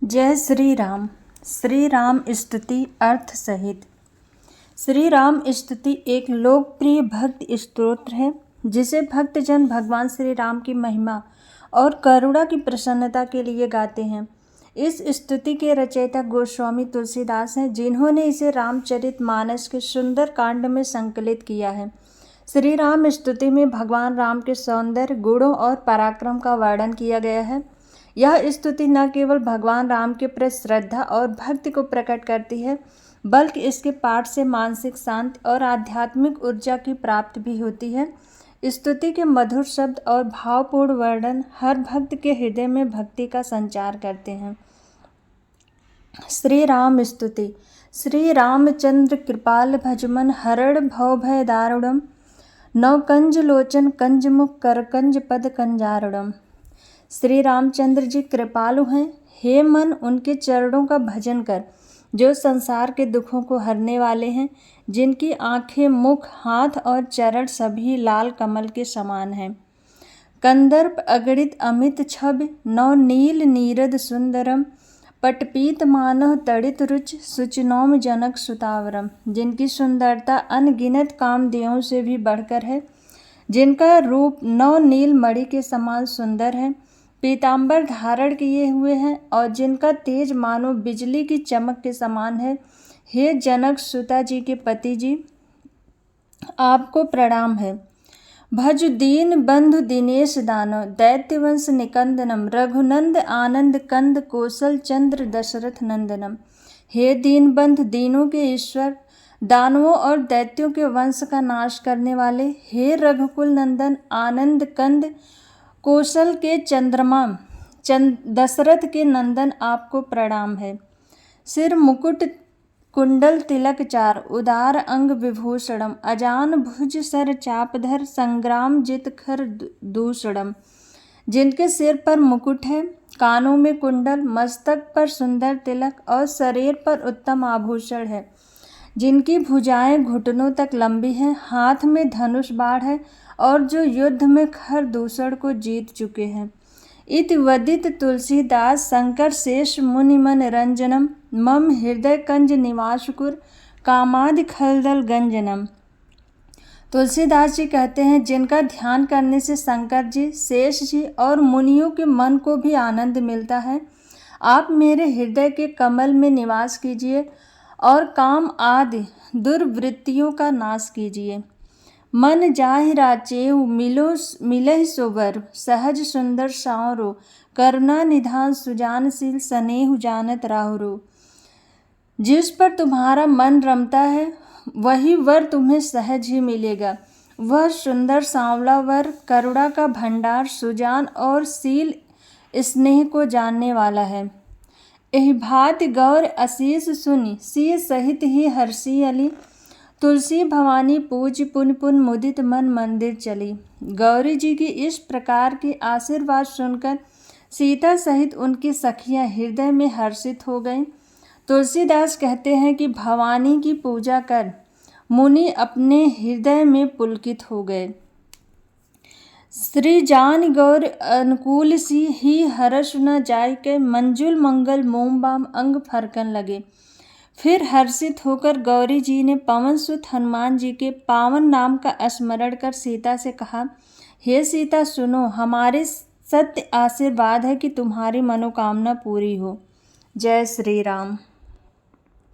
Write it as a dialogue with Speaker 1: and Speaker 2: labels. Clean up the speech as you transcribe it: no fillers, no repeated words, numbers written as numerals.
Speaker 1: जय श्री राम। श्री राम स्तुति अर्थ सहित। श्री राम स्तुति एक लोकप्रिय भक्त स्तोत्र है जिसे भक्तजन भगवान श्री राम की महिमा और करुणा की प्रसन्नता के लिए गाते हैं। इस स्तुति के रचयिता गोस्वामी तुलसीदास हैं, जिन्होंने इसे रामचरितमानस के सुंदर कांड में संकलित किया है। श्री राम स्तुति में भगवान राम के सौंदर्य, गुणों और पराक्रम का वर्णन किया गया है। यह स्तुति न केवल भगवान राम के प्रति श्रद्धा और भक्ति को प्रकट करती है, बल्कि इसके पाठ से मानसिक शांति और आध्यात्मिक ऊर्जा की प्राप्ति भी होती है। स्तुति के मधुर शब्द और भावपूर्ण वर्णन हर भक्त के हृदय में भक्ति का संचार करते हैं। श्री राम स्तुति। श्री रामचंद्र कृपाल भजमन हरण भव भय दारुणम, नव कंज लोचन कंज मुख कर कंज पद कंजारुणम। श्री रामचंद्र जी कृपालु हैं। हे मन, उनके चरणों का भजन कर, जो संसार के दुखों को हरने वाले हैं, जिनकी आंखें, मुख, हाथ और चरण सभी लाल कमल के समान हैं। कंदर्प अगणित अमित छब, नव नील नीरद सुंदरम, पटपीत मानव तड़ित रुच, सुचिनौम जनक सुतावरम। जिनकी सुंदरता अनगिनत कामदेवों से भी बढ़कर है, जिनका रूप नव नील मणि के समान सुंदर है, पीतांबर धारण किए हुए हैं और जिनका तेज मानो बिजली की चमक के समान है। हे जनक सुता जी के पति जी, आपको प्रणाम है। भज दीन बंधु दिनेश दानव, दैत्यवंश निकंदनम, रघुनंद आनंद कंद कौशल चंद्र दशरथ नंदनम। हे दीन बंधु, दीनों के ईश्वर, दानवों और दैत्यों के वंश का नाश करने वाले, हे रघुकुल नंदन, आनंद कंद, कौशल के चंद्रमा, दशरथ के नंदन, आपको प्रणाम है। सिर मुकुट कुंडल तिलक चार, उदार अंग विभूषणम, अजान भुज सर चापधर, संग्राम जित खर दूषणम। जिनके सिर पर मुकुट है, कानों में कुंडल, मस्तक पर सुंदर तिलक और शरीर पर उत्तम आभूषण है, जिनकी भुजाएं घुटनों तक लंबी हैं, हाथ में धनुष बाण है और जो युद्ध में खर दूषण को जीत चुके हैं। इति वदित तुलसीदास शंकर शेष मुनिमन रंजनम, मम हृदय कंज निवासकुर, कामादि खलदल गंजनम। तुलसीदास जी कहते हैं, जिनका ध्यान करने से शंकर जी, शेष जी और मुनियों के मन को भी आनंद मिलता है, आप मेरे हृदय के कमल में निवास कीजिए और काम आदि दुर्वृत्तियों का नाश कीजिए। मन जाहि राचेउ मिलहि सोबर, सहज सुंदर सांवरो, करुणा निधान सुजानशील, स्नेहु जानत राहुरो। जिस पर तुम्हारा मन रमता है, वही वर तुम्हें सहज ही मिलेगा। वह सुंदर सांवला वर करुणा का भंडार, सुजान और शील स्नेह को जानने वाला है। एहि भांति गौर आशीष सुनि, सिय सहित ही हर्षी अली, तुलसी भवानी पूज पुन पुन मुदित मन मंदिर चली। गौरी जी की इस प्रकार की आशीर्वाद सुनकर सीता सहित उनकी सखियां हृदय में हर्षित हो गईं। तुलसीदास कहते हैं कि भवानी की पूजा कर मुनि अपने हृदय में पुलकित हो गए। श्री जान गौर अनुकूल सी, ही हर्ष न जाय के, मंजुल मंगल मोम बाम अंग फरकन लगे। फिर हर्षित होकर गौरी जी ने पवन सुत हनुमान जी के पावन नाम का स्मरण कर सीता से कहा, हे सीता सुनो, हमारे सत्य आशीर्वाद है कि तुम्हारी मनोकामना पूरी हो। जय श्री राम।